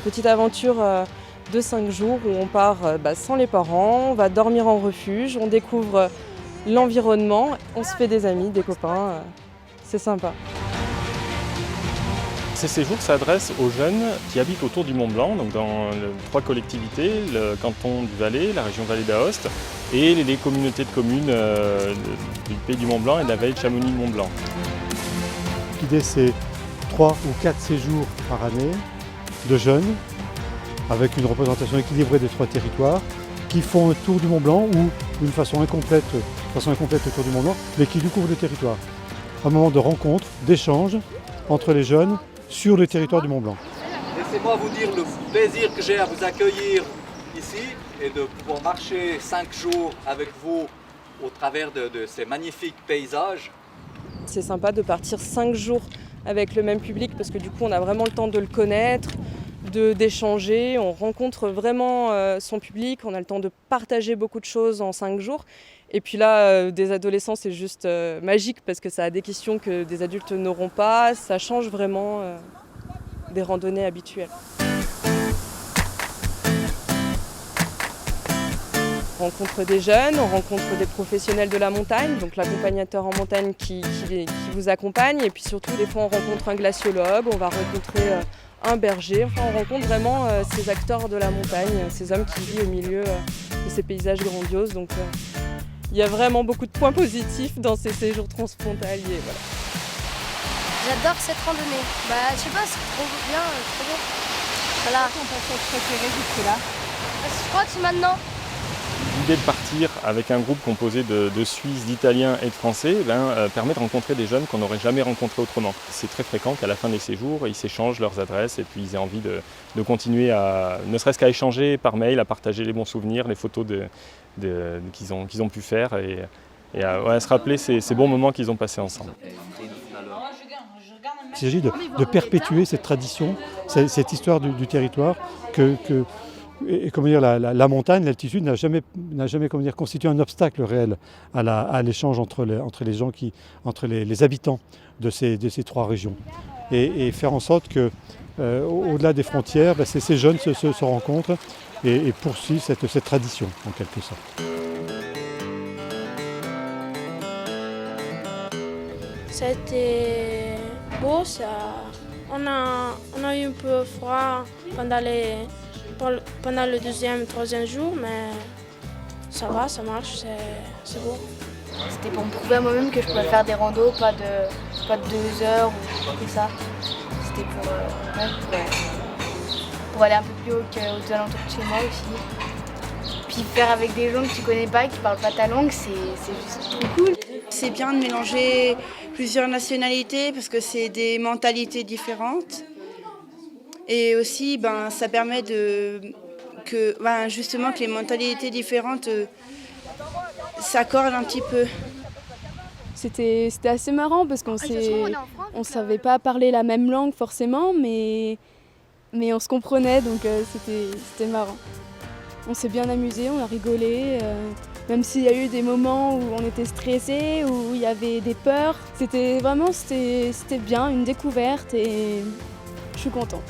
petite aventure de 5 jours où on part sans les parents, on va dormir en refuge, on découvre l'environnement, on se fait des amis, des copains, c'est sympa. Ces séjours s'adressent aux jeunes qui habitent autour du Mont Blanc, donc dans 3 collectivités, le canton du Valais, la région Valais d'Aoste et les communautés de communes du Pays du Mont Blanc et de la vallée de Chamonix-Mont Blanc. L'idée, c'est 3 ou 4 séjours par année de jeunes avec une représentation équilibrée des 3 territoires qui font un tour du Mont Blanc ou d'une façon incomplète le tour du Mont Blanc, mais qui découvrent le territoire. Un moment de rencontre, d'échange entre les jeunes sur le territoire du Mont Blanc. Laissez-moi vous dire le plaisir que j'ai à vous accueillir ici et de pouvoir marcher 5 jours avec vous au travers de ces magnifiques paysages. C'est sympa de partir 5 jours avec le même public parce que du coup on a vraiment le temps de le connaître, d'échanger, on rencontre vraiment son public, on a le temps de partager beaucoup de choses en 5 jours. Et puis là, des adolescents, c'est juste magique parce que ça a des questions que des adultes n'auront pas, ça change vraiment des randonnées habituelles. On rencontre des jeunes, on rencontre des professionnels de la montagne, donc l'accompagnateur en montagne qui vous accompagne. Et puis surtout, des fois, on rencontre un glaciologue, on va rencontrer un berger. Enfin, on rencontre vraiment ces acteurs de la montagne, ces hommes qui vivent au milieu de ces paysages grandioses. Donc, il y a vraiment beaucoup de points positifs dans ces séjours transfrontaliers. Voilà. J'adore cette randonnée. Je sais pas, c'est trop bien, trop beau. Voilà. Ton passage préféré jusque-là? Je crois que c'est maintenant. L'idée de partir avec un groupe composé de Suisses, d'Italiens et de Français permet de rencontrer des jeunes qu'on n'aurait jamais rencontrés autrement. C'est très fréquent qu'à la fin des séjours, ils s'échangent leurs adresses et puis ils aient envie de continuer à, ne serait-ce qu'à échanger par mail, à partager les bons souvenirs, les photos qu'ils ont pu faire et à se rappeler ces bons moments qu'ils ont passés ensemble. Il s'agit de perpétuer cette tradition, cette histoire du territoire et comment dire, la montagne, l'altitude n'a jamais constitué un obstacle réel à l'échange entre les gens, entre les habitants de ces 3 régions. Et faire en sorte que, au-delà des frontières, ces jeunes se rencontrent et poursuivent cette tradition en quelque sorte. C'était beau, ça. On a eu un peu froid pendant le 2e et 3e jour, mais ça va, ça marche, c'est beau. C'était pour me prouver à moi-même que je pouvais faire des randos, pas de 2 heures ou tout ça. C'était pour aller un peu plus haut qu'aux alentours de chez moi aussi. Puis faire avec des gens que tu connais pas, qui parlent pas ta langue, c'est juste trop cool. C'est bien de mélanger plusieurs nationalités parce que c'est des mentalités différentes. Et aussi, ça permet que les mentalités différentes s'accordent un petit peu. C'était assez marrant parce qu'on savait pas parler la même langue forcément, mais on se comprenait, donc c'était marrant. On s'est bien amusé, on a rigolé, même s'il y a eu des moments où on était stressé, où il y avait des peurs. C'était bien, une découverte et je suis contente.